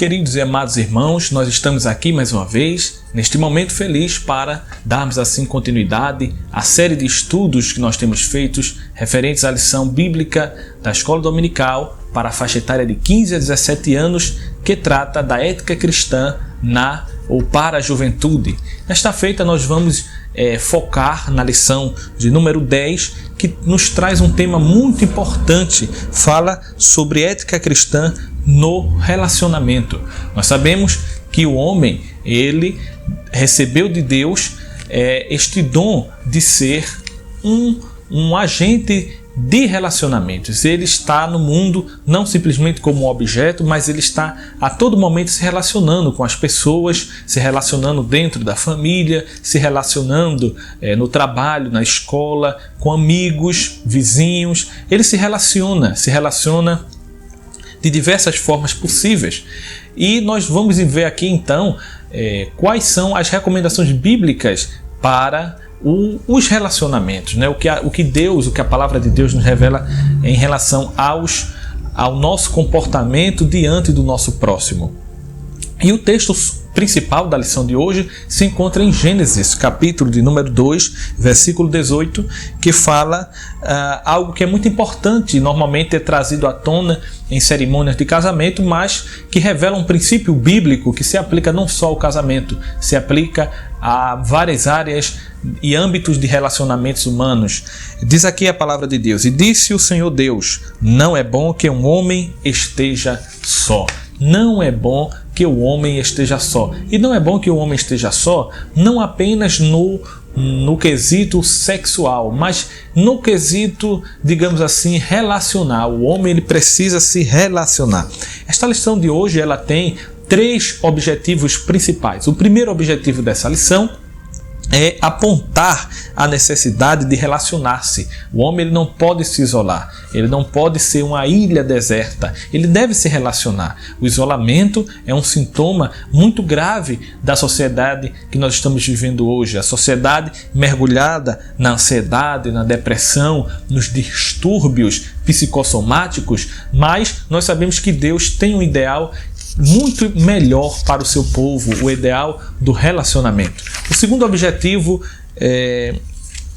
Queridos e amados irmãos, nós estamos aqui mais uma vez, neste momento feliz para darmos assim continuidade à série de estudos que nós temos feitos referentes à lição bíblica da Escola Dominical para a faixa etária de 15 a 17 anos, que trata da ética cristã na ou para a juventude. Nesta feita nós vamos focar na lição de número 10, que nos traz um tema muito importante, fala sobre ética cristã no relacionamento. Nós sabemos que o homem, ele recebeu de Deus este dom de ser um agente de relacionamentos. Ele está no mundo não simplesmente como um objeto, mas ele está a todo momento se relacionando com as pessoas, se relacionando dentro da família, se relacionando no trabalho, na escola, com amigos, vizinhos. Ele se relaciona de diversas formas possíveis. E nós vamos ver aqui então quais são as recomendações bíblicas para os relacionamentos, né? O que a palavra de Deus nos revela em relação ao nosso comportamento diante do nosso próximo. E o texto principal da lição de hoje se encontra em Gênesis, capítulo de número 2, versículo 18, que fala algo que é muito importante, normalmente é trazido à tona em cerimônias de casamento, mas que revela um princípio bíblico que se aplica não só ao casamento, se aplica a várias áreas e âmbitos de relacionamentos humanos. Diz aqui a palavra de Deus: "E disse o Senhor Deus, não é bom que um homem esteja só." Não é bom que o homem esteja só. E não é bom que o homem esteja só, não apenas no quesito sexual, mas no quesito, digamos assim, relacional. O homem ele precisa se relacionar. Esta lição de hoje ela tem 3 objetivos principais. O primeiro objetivo dessa lição é apontar a necessidade de relacionar-se. O homem ele não pode se isolar, ele não pode ser uma ilha deserta, ele deve se relacionar. O isolamento é um sintoma muito grave da sociedade que nós estamos vivendo hoje, a sociedade mergulhada na ansiedade, na depressão, nos distúrbios psicossomáticos, mas nós sabemos que Deus tem um ideal muito melhor para o seu povo, o ideal do relacionamento. O segundo objetivo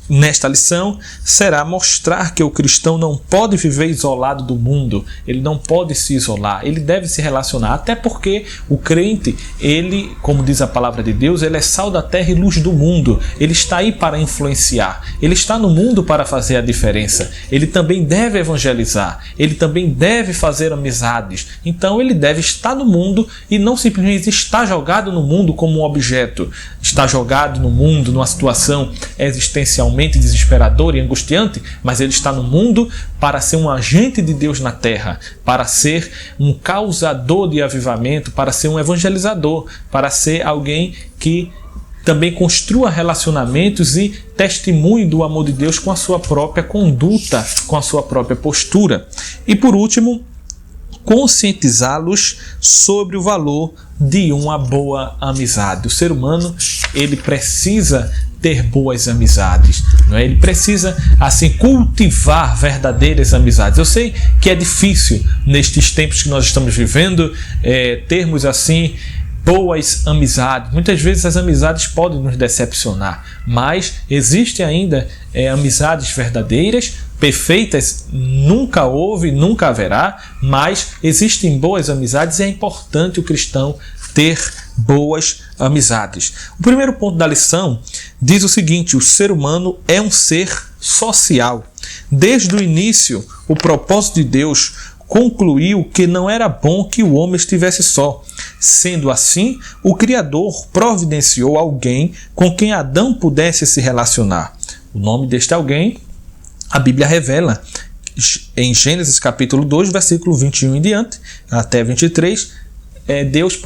nesta lição será mostrar que o cristão não pode viver isolado do mundo, ele não pode se isolar, ele deve se relacionar, até porque o crente, ele, como diz a palavra de Deus, ele é sal da terra e luz do mundo, ele está aí para influenciar, ele está no mundo para fazer a diferença, ele também deve evangelizar, ele também deve fazer amizades, então ele deve estar no mundo e não simplesmente estar jogado no mundo como um objeto, estar jogado no mundo numa situação existencialmente desesperadora e angustiante, mas ele está no mundo para ser um agente de Deus na terra, para ser um causador de avivamento, para ser um evangelizador, para ser alguém que também construa relacionamentos e testemunhe do amor de Deus com a sua própria conduta, com a sua própria postura. E por último, conscientizá-los sobre o valor de uma boa amizade. O ser humano, ele precisa ter boas amizades, não é? Ele precisa assim cultivar verdadeiras amizades. Eu sei que é difícil nestes tempos que nós estamos vivendo termos assim boas amizades. Muitas vezes as amizades podem nos decepcionar, mas existem ainda amizades verdadeiras. Perfeitas nunca houve, nunca haverá, mas existem boas amizades e é importante o cristão ter boas amizades. O primeiro ponto da lição diz o seguinte: o ser humano é um ser social. Desde o início, o propósito de Deus concluiu que não era bom que o homem estivesse só. Sendo assim, o Criador providenciou alguém com quem Adão pudesse se relacionar. O nome deste alguém a Bíblia revela em Gênesis capítulo 2, versículo 21 em diante, até 23, Deus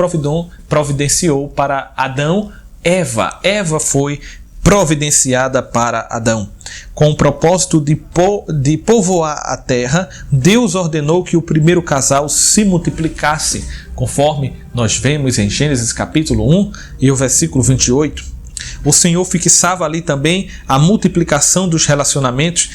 providenciou para Adão Eva. Eva foi providenciada para Adão. Com o propósito de povoar a terra, Deus ordenou que o primeiro casal se multiplicasse, conforme nós vemos em Gênesis capítulo 1 e o versículo 28. o Senhor fixava ali também a multiplicação dos relacionamentos,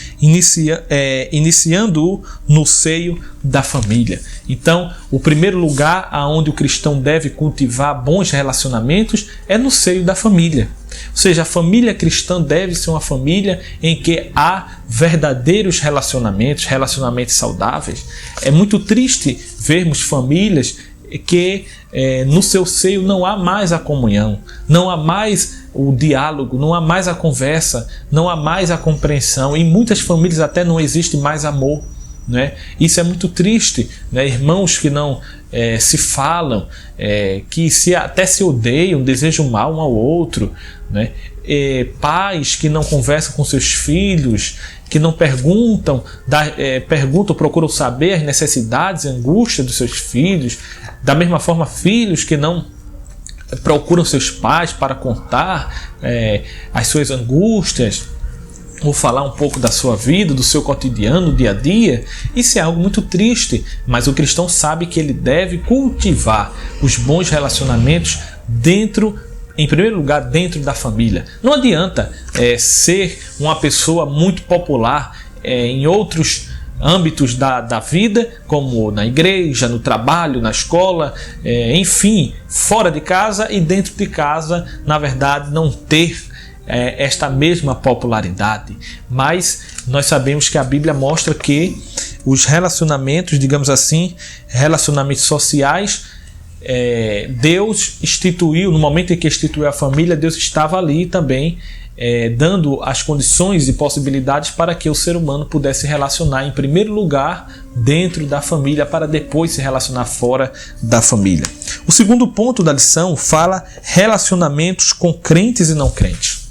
iniciando-o no seio da família. Então, o primeiro lugar aonde o cristão deve cultivar bons relacionamentos é no seio da família. Ou seja, a família cristã deve ser uma família em que há verdadeiros relacionamentos saudáveis. É muito triste vermos famílias que no seu seio não há mais a comunhão, não há mais o diálogo, não há mais a conversa, não há mais a compreensão. Em muitas famílias até não existe mais amor. Né? Isso é muito triste, né? Irmãos que não se falam, que até se odeiam, desejam mal um ao outro, né? Pais que não conversam com seus filhos, que não perguntam, procuram saber as necessidades e angústias dos seus filhos. Da mesma forma, filhos que não procuram seus pais para contar as suas angústias, ou falar um pouco da sua vida, do seu cotidiano, do dia a dia. Isso é algo muito triste, mas o cristão sabe que ele deve cultivar os bons relacionamentos em primeiro lugar, dentro da família. Não adianta ser uma pessoa muito popular em outros âmbitos da vida, como na igreja, no trabalho, na escola, enfim, fora de casa, e dentro de casa, na verdade, não ter esta mesma popularidade. Mas nós sabemos que a Bíblia mostra que os relacionamentos, digamos assim, relacionamentos sociais, Deus instituiu, no momento em que instituiu a família, Deus estava ali também dando as condições e possibilidades para que o ser humano pudesse se relacionar em primeiro lugar dentro da família, para depois se relacionar fora da família. O segundo ponto da lição fala relacionamentos com crentes e não crentes.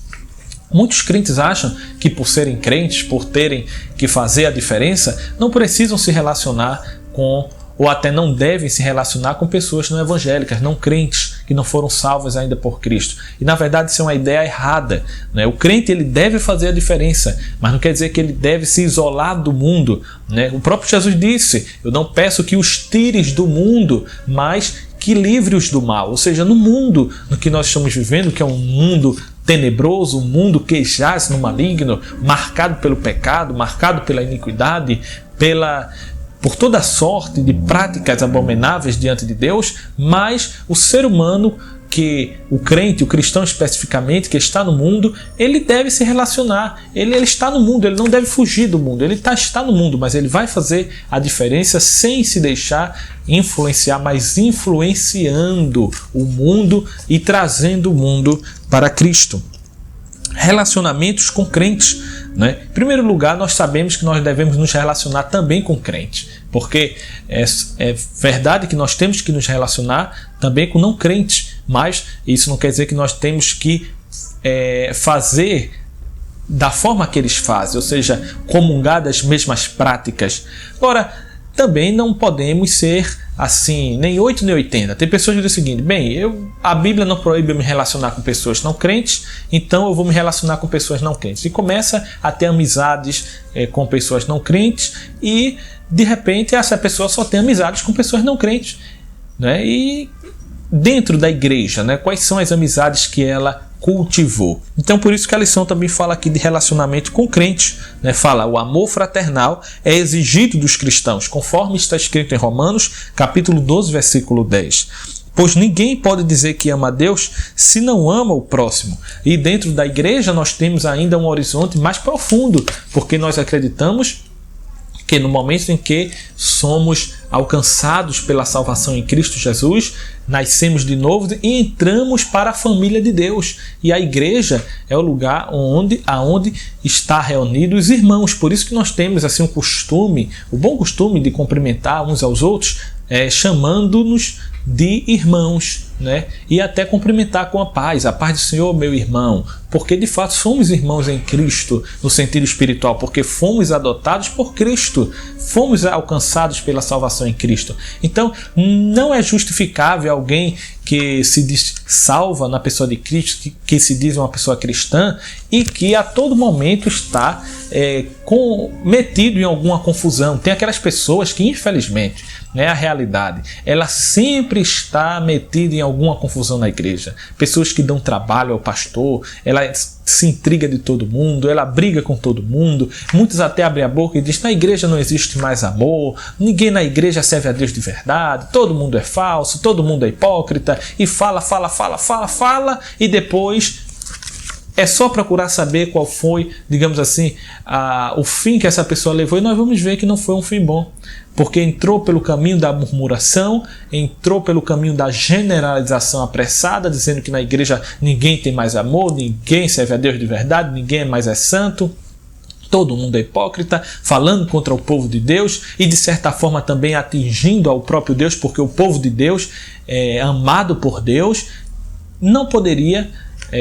Muitos crentes acham que por serem crentes, por terem que fazer a diferença, não precisam se relacionar com, ou até não devem se relacionar com pessoas não evangélicas, não crentes, que não foram salvas ainda por Cristo. E na verdade isso é uma ideia errada, né? O crente ele deve fazer a diferença, mas não quer dizer que ele deve se isolar do mundo, né? O próprio Jesus disse: eu não peço que os tires do mundo, mas que livre-os do mal. Ou seja, no mundo no que nós estamos vivendo, que é um mundo tenebroso, um mundo que jaz no maligno, marcado pelo pecado, marcado pela iniquidade, por toda sorte de práticas abomináveis diante de Deus, mas o ser humano, que o crente, o cristão especificamente, que está no mundo, ele deve se relacionar, ele está no mundo, ele não deve fugir do mundo, ele está no mundo, mas ele vai fazer a diferença sem se deixar influenciar, mas influenciando o mundo e trazendo o mundo para Cristo. Relacionamentos com crentes, né? Em primeiro lugar, nós sabemos que nós devemos nos relacionar também com crentes, porque é verdade que nós temos que nos relacionar também com não crentes, mas isso não quer dizer que nós temos que fazer da forma que eles fazem, ou seja, comungar das mesmas práticas. Agora, também não podemos ser assim, nem 8 nem 80. Tem pessoas que dizem o seguinte: bem, a Bíblia não proíbe eu me relacionar com pessoas não crentes, então eu vou me relacionar com pessoas não crentes. E começa a ter amizades com pessoas não crentes, e de repente essa pessoa só tem amizades com pessoas não crentes, né? E dentro da igreja, né, quais são as amizades que ela cultivou? Então, por isso que a lição também fala aqui de relacionamento com crentes, né? Fala: o amor fraternal é exigido dos cristãos, conforme está escrito em Romanos, capítulo 12, versículo 10. Pois ninguém pode dizer que ama a Deus se não ama o próximo. E dentro da igreja nós temos ainda um horizonte mais profundo, porque nós acreditamos que no momento em que somos alcançados pela salvação em Cristo Jesus, nascemos de novo e entramos para a família de Deus. E a igreja é o lugar aonde está reunidos os irmãos. Por isso que nós temos assim o bom costume de cumprimentar uns aos outros, chamando-nos de irmãos, né? E até cumprimentar com a paz do Senhor, meu irmão, porque de fato somos irmãos em Cristo no sentido espiritual, porque fomos adotados por Cristo, fomos alcançados pela salvação em Cristo. Então não é justificável alguém que se diz salva na pessoa de Cristo, que se diz uma pessoa cristã e que a todo momento está metido em alguma confusão. Tem aquelas pessoas que, infelizmente, a realidade, ela sempre está metida em alguma confusão na igreja. Pessoas que dão trabalho ao pastor, ela se intriga de todo mundo, ela briga com todo mundo, muitos até abrem a boca e dizem: na igreja não existe mais amor, ninguém na igreja serve a Deus de verdade, todo mundo é falso, todo mundo é hipócrita, e fala, e depois é só procurar saber qual foi, digamos assim, o fim que essa pessoa levou, e nós vamos ver que não foi um fim bom, porque entrou pelo caminho da murmuração, entrou pelo caminho da generalização apressada, dizendo que na igreja ninguém tem mais amor, ninguém serve a Deus de verdade, ninguém mais é santo, todo mundo é hipócrita, falando contra o povo de Deus e de certa forma também atingindo ao próprio Deus, porque o povo de Deus, amado por Deus, não poderia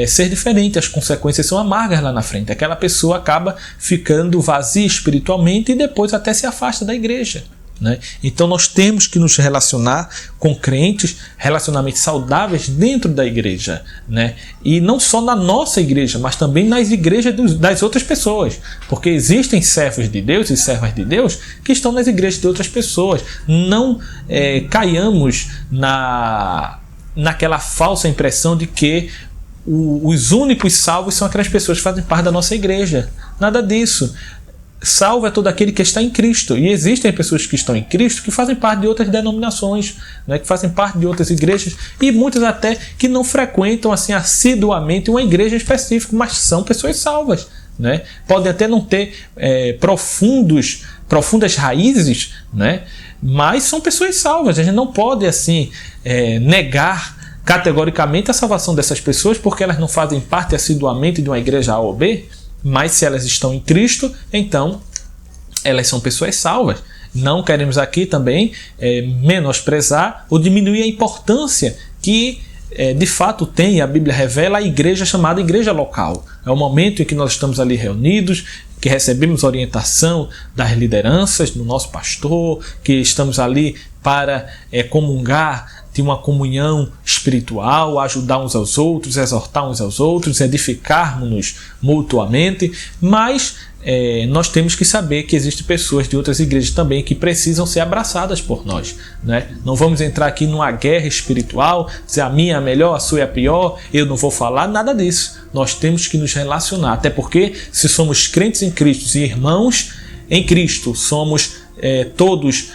ser diferente. As consequências são amargas lá na frente. Aquela pessoa acaba ficando vazia espiritualmente e depois até se afasta da igreja. Então nós temos que nos relacionar com crentes, relacionamentos saudáveis dentro da igreja, e não só na nossa igreja, mas também nas igrejas das outras pessoas, porque existem servos de Deus e servas de Deus que estão nas igrejas de outras pessoas. Não caiamos naquela falsa impressão de que os únicos salvos são aquelas pessoas que fazem parte da nossa igreja. Nada disso. Salvo é todo aquele que está em Cristo. E existem pessoas que estão em Cristo que fazem parte de outras denominações, que fazem parte de outras igrejas, e muitas até que não frequentam assim assiduamente uma igreja específica, mas são pessoas salvas. Podem até não ter profundas raízes, mas são pessoas salvas. A gente não pode assim negar categoricamente a salvação dessas pessoas, porque elas não fazem parte assiduamente de uma igreja A ou B, mas se elas estão em Cristo, então elas são pessoas salvas. Não queremos aqui também menosprezar ou diminuir a importância que de fato tem, a Bíblia revela, a igreja chamada igreja local. É o momento em que nós estamos ali reunidos, que recebemos orientação das lideranças, do nosso pastor, que estamos ali para comungar de uma comunhão espiritual, ajudar uns aos outros, exortar uns aos outros, edificarmos-nos mutuamente, mas nós temos que saber que existem pessoas de outras igrejas também que precisam ser abraçadas por nós. Não vamos entrar aqui numa guerra espiritual, dizer a minha é a melhor, a sua é a pior, eu não vou falar, nada disso. Nós temos que nos relacionar, até porque se somos crentes em Cristo e irmãos em Cristo, somos todos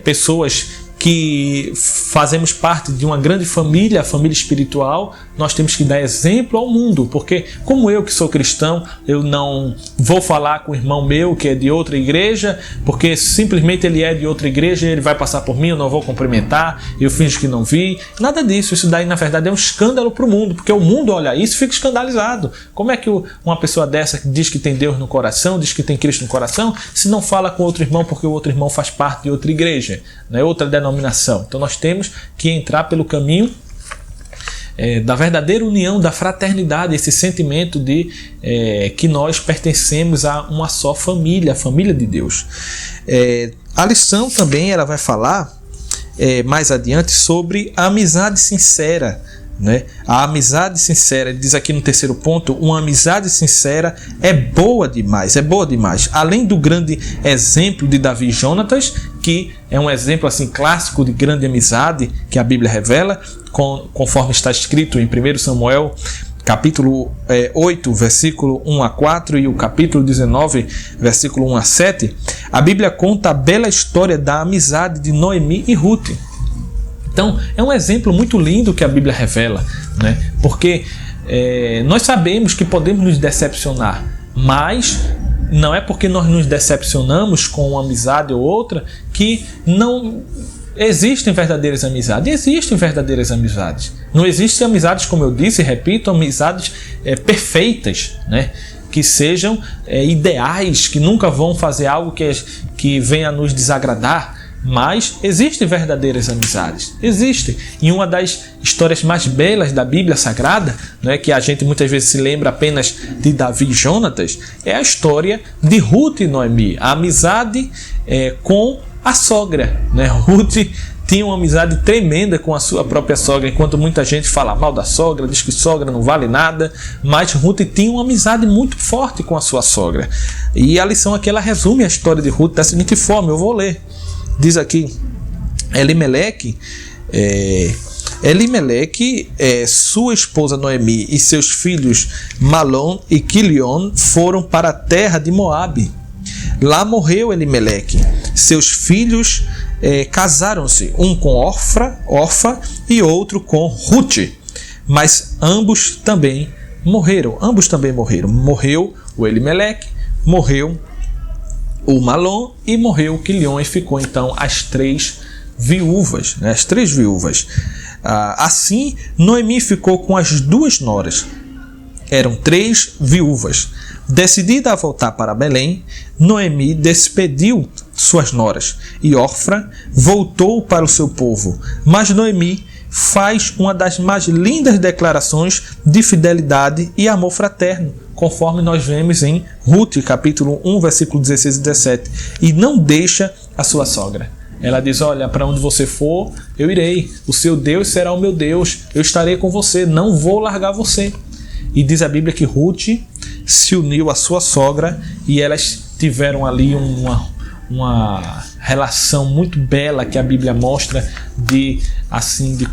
pessoas que fazemos parte de uma grande família, a família espiritual, nós temos que dar exemplo ao mundo, porque como eu que sou cristão, eu não vou falar com o irmão meu que é de outra igreja, porque simplesmente ele é de outra igreja, ele vai passar por mim, eu não vou cumprimentar, eu finjo que não vi, nada disso. Isso daí na verdade é um escândalo para o mundo, porque o mundo olha isso e fica escandalizado. Como é que uma pessoa dessa que diz que tem Deus no coração, diz que tem Cristo no coração, se não fala com outro irmão porque o outro irmão faz parte de outra igreja, outra denominação? Então nós temos que entrar pelo caminho da verdadeira união, da fraternidade, esse sentimento de que nós pertencemos a uma só família, a família de Deus. A lição também ela vai falar mais adiante sobre a amizade sincera. A amizade sincera, ele diz aqui no terceiro ponto, uma amizade sincera é boa demais. Além do grande exemplo de Davi e Jonatas, que é um exemplo assim clássico de grande amizade que a Bíblia revela, conforme está escrito em 1 Samuel capítulo 8, versículo 1 a 4 e o capítulo 19, versículo 1 a 7, a Bíblia conta a bela história da amizade de Noemi e Ruth. Então, é um exemplo muito lindo que a Bíblia revela, porque nós sabemos que podemos nos decepcionar, mas não é porque nós nos decepcionamos com uma amizade ou outra que não existem verdadeiras amizades. Existem verdadeiras amizades. Não existem amizades, como eu disse e repito, amizades perfeitas, que sejam ideais, que nunca vão fazer algo que venha a nos desagradar. Mas existem verdadeiras amizades, existem. E uma das histórias mais belas da Bíblia Sagrada, que a gente muitas vezes se lembra apenas de Davi e Jonatas, é a história de Ruth e Noemi, a amizade com a sogra. Ruth tinha uma amizade tremenda com a sua própria sogra, enquanto muita gente fala mal da sogra, diz que sogra não vale nada, mas Ruth tinha uma amizade muito forte com a sua sogra. E a lição aqui, ela resume a história de Ruth da seguinte forma, eu vou ler. Diz aqui, Elimeleque, sua esposa Noemi e seus filhos Malom e Quilion foram para a terra de Moabe. Lá morreu Elimeleque. Seus filhos casaram-se, um com Orfa e outro com Ruth, mas ambos também morreram. Morreu o Elimeleque, morreu o Malom e morreu o Quilion, e ficou então as três viúvas. Assim, Noemi ficou com as duas noras. Eram 3 viúvas. Decidida a voltar para Belém, Noemi despediu suas noras e Orfa voltou para o seu povo. Mas Noemi faz uma das mais lindas declarações de fidelidade e amor fraterno, conforme nós vemos em Ruth, capítulo 1, versículo 16 e 17. E não deixa a sua sogra. Ela diz, olha, para onde você for, eu irei. O seu Deus será o meu Deus. Eu estarei com você, não vou largar você. E diz a Bíblia que Ruth se uniu à sua sogra e elas tiveram ali uma relação muito bela que a Bíblia mostra de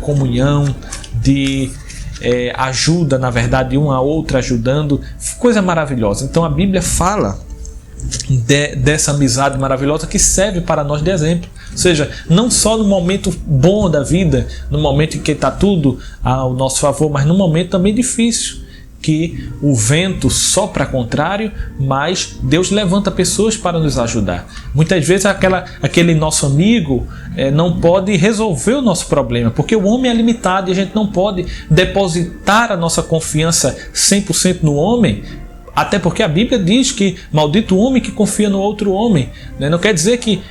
comunhão, de ajuda, na verdade, uma a outra ajudando. Coisa maravilhosa. Então a Bíblia fala dessa amizade maravilhosa que serve para nós de exemplo. Ou seja, não só no momento bom da vida, no momento em que está tudo ao nosso favor, mas no momento também difícil, que o vento sopra contrário, mas Deus levanta pessoas para nos ajudar. Muitas vezes aquele nosso amigo não pode resolver o nosso problema, porque o homem é limitado e a gente não pode depositar a nossa confiança 100% no homem. Até porque a Bíblia diz que maldito o homem que confia no outro homem. Não quer dizer que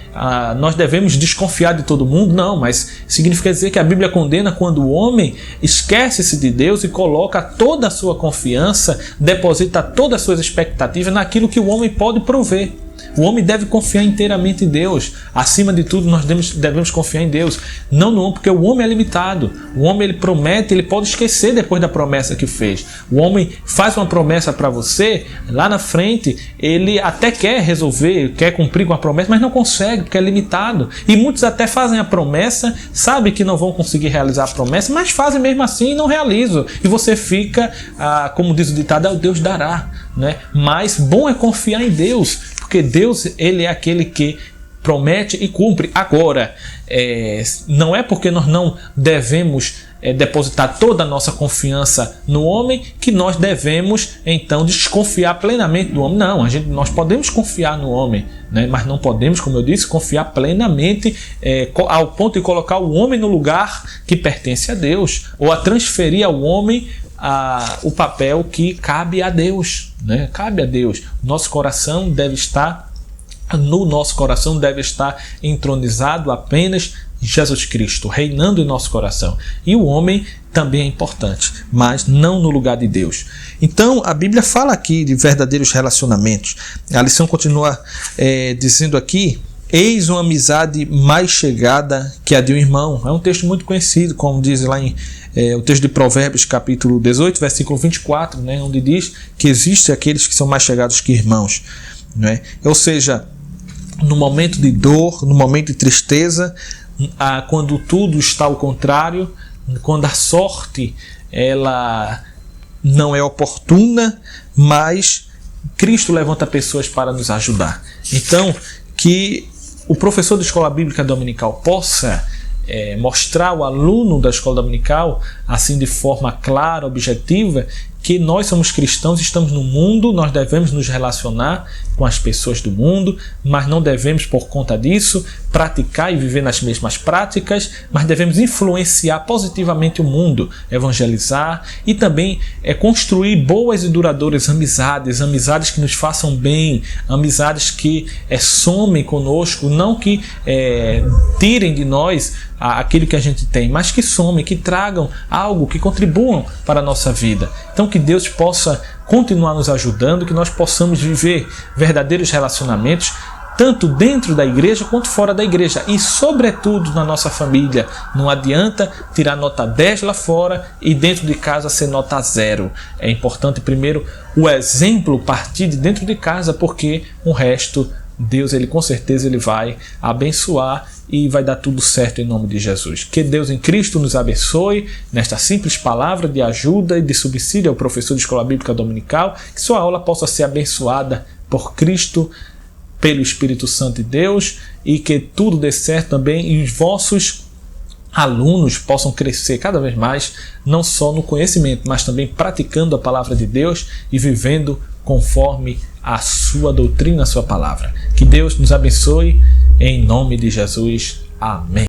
nós devemos desconfiar de todo mundo, não, mas significa dizer que a Bíblia condena quando o homem esquece-se de Deus e coloca toda a sua confiança, deposita todas as suas expectativas naquilo que o homem pode prover. O homem deve confiar inteiramente em Deus. Acima de tudo, nós devemos confiar em Deus. Não no homem, porque o homem é limitado. O homem, ele promete, ele pode esquecer depois da promessa que fez. O homem faz uma promessa para você, lá na frente, ele até quer resolver, quer cumprir com a promessa, mas não consegue, porque é limitado. E muitos até fazem a promessa, sabem que não vão conseguir realizar a promessa, mas fazem mesmo assim e não realizam. E você fica, como diz o ditado, Deus dará. Mas bom é confiar em Deus, porque Deus, ele é aquele que promete e cumpre. Agora, não é porque nós não devemos depositar toda a nossa confiança no homem que nós devemos então desconfiar plenamente do homem. Não, nós podemos confiar no homem, mas não podemos, como eu disse, confiar plenamente ao ponto de colocar o homem no lugar que pertence a Deus, ou a transferir ao homem o papel que cabe a Deus. Cabe a Deus. No nosso coração deve estar entronizado apenas Jesus Cristo, reinando em nosso coração. E o homem também é importante, mas não no lugar de Deus. Então a Bíblia fala aqui de verdadeiros relacionamentos. A lição continua dizendo aqui: eis uma amizade mais chegada que a de um irmão. É um texto muito conhecido, como diz lá em o texto de Provérbios, capítulo 18, versículo 24, onde diz que existem aqueles que são mais chegados que irmãos. Ou seja, no momento de dor, no momento de tristeza, quando tudo está ao contrário, quando a sorte ela não é oportuna, mas Cristo levanta pessoas para nos ajudar. Então, que o professor de escola bíblica dominical possa mostrar ao aluno da escola dominical, assim de forma clara, objetiva, que nós somos cristãos, estamos no mundo, nós devemos nos relacionar com as pessoas do mundo, mas não devemos, por conta disso, praticar e viver nas mesmas práticas, mas devemos influenciar positivamente o mundo, evangelizar e também construir boas e duradouras amizades que nos façam bem, amizades que somem conosco, não que tirem de nós aquilo que a gente tem, mas que somem, que tragam algo, que contribuam para a nossa vida. Então que Deus possa continuar nos ajudando, que nós possamos viver verdadeiros relacionamentos, tanto dentro da igreja quanto fora da igreja e, sobretudo, na nossa família. Não adianta tirar nota 10 lá fora e dentro de casa ser nota 0. É importante primeiro o exemplo partir de dentro de casa, porque o resto Deus, ele com certeza ele vai abençoar e vai dar tudo certo em nome de Jesus. Que Deus em Cristo nos abençoe nesta simples palavra de ajuda e de subsídio ao professor de Escola Bíblica Dominical, que sua aula possa ser abençoada por Cristo, pelo Espírito Santo de Deus, e que tudo dê certo também e os vossos alunos possam crescer cada vez mais, não só no conhecimento, mas também praticando a palavra de Deus e vivendo conforme a sua doutrina, a sua palavra. Que Deus nos abençoe em nome de Jesus. Amém.